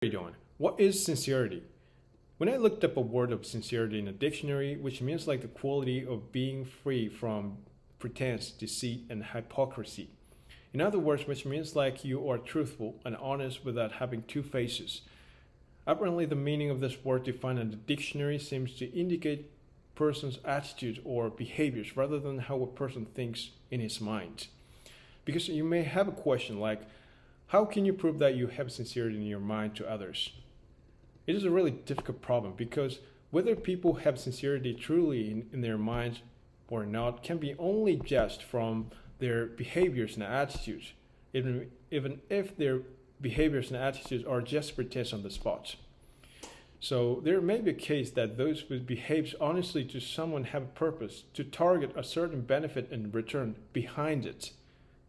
How are you doing? What is sincerity? When I looked up a word of sincerity in a dictionary, which means like the quality of being free from pretense, deceit, and hypocrisy. In other words, which means like you are truthful and honest without having two faces. Apparently, the meaning of this word defined in the dictionary seems to indicate person's attitude or behaviors rather than how a person thinks in his mind. Because you may have a question like, how can you prove that you have sincerity in your mind to others? It is a really difficult problem because whether people have sincerity truly in their minds or not can be only judged from their behaviors and attitudes, even if their behaviors and attitudes are just pretense on the spot. So there may be a case that those who behave honestly to someone have a purpose to target a certain benefit in return behind it,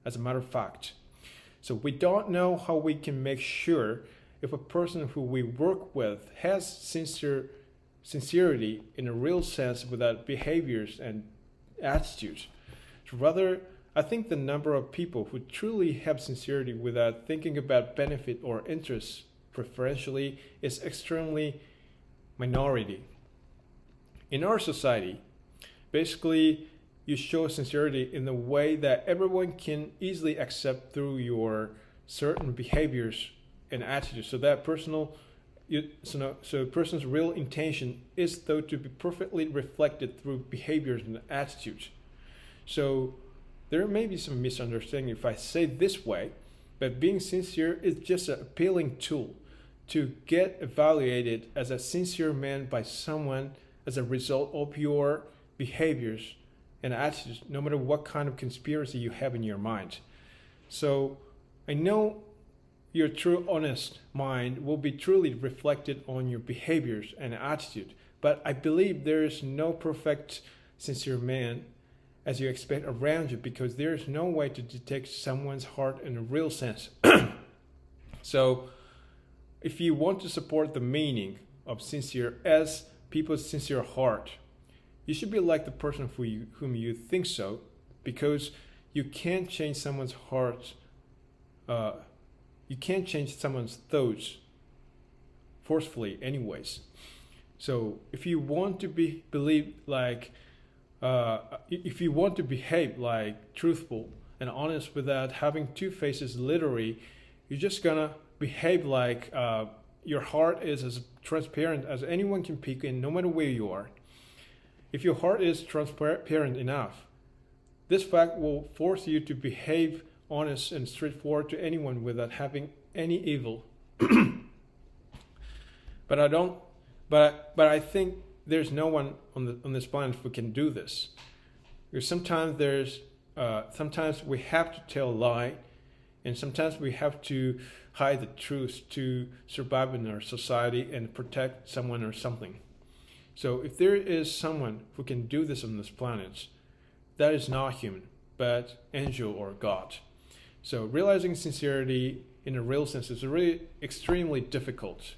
as a matter of fact. So we don't know how we can make sure if a person who we work with has sincerity in a real sense without behaviors and attitudes. Rather, I think the number of people who truly have sincerity without thinking about benefit or interest preferentially is extremely minority. In our society, basically, you show sincerity in the way that everyone can easily accept through your certain behaviors and attitudes. So that a person's real intention is thought to be perfectly reflected through behaviors and attitudes. So there may be some misunderstanding if I say this way, but being sincere is just an appealing tool to get evaluated as a sincere man by someone as a result of your behaviors and attitudes, no matter what kind of conspiracy you have in your mind. So I know your true honest mind will be truly reflected on your behaviors and attitude, but I believe there is no perfect sincere man as you expect around you because there is no way to detect someone's heart in a real sense. So if you want to support the meaning of sincere as people's sincere heart, you should be like the person whom you think so, because you can't change someone's heart. You can't change someone's thoughts forcefully, anyways. So if you want to if you want to behave like truthful and honest without having two faces, literally, you're just gonna behave like your heart is as transparent as anyone can peek in, no matter where you are. If your heart is transparent enough, this fact will force you to behave honest and straightforward to anyone without having any evil. But I think there's no one on this planet who can do this. Because sometimes we have to tell a lie, and sometimes we have to hide the truth to survive in our society and protect someone or something. So if there is someone who can do this on this planet, that is not human, but angel or God. So realizing sincerity in a real sense is really extremely difficult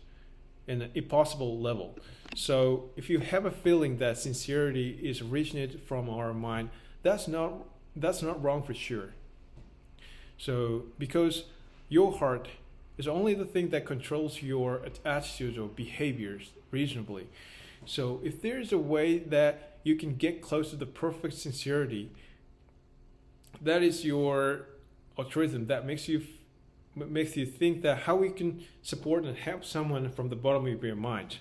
and an impossible level. So if you have a feeling that sincerity is originated from our mind, that's not wrong for sure. So because your heart is only the thing that controls your attitudes or behaviors reasonably. So if there is a way that you can get close to the perfect sincerity, that is your altruism that makes you think that how we can support and help someone from the bottom of your mind.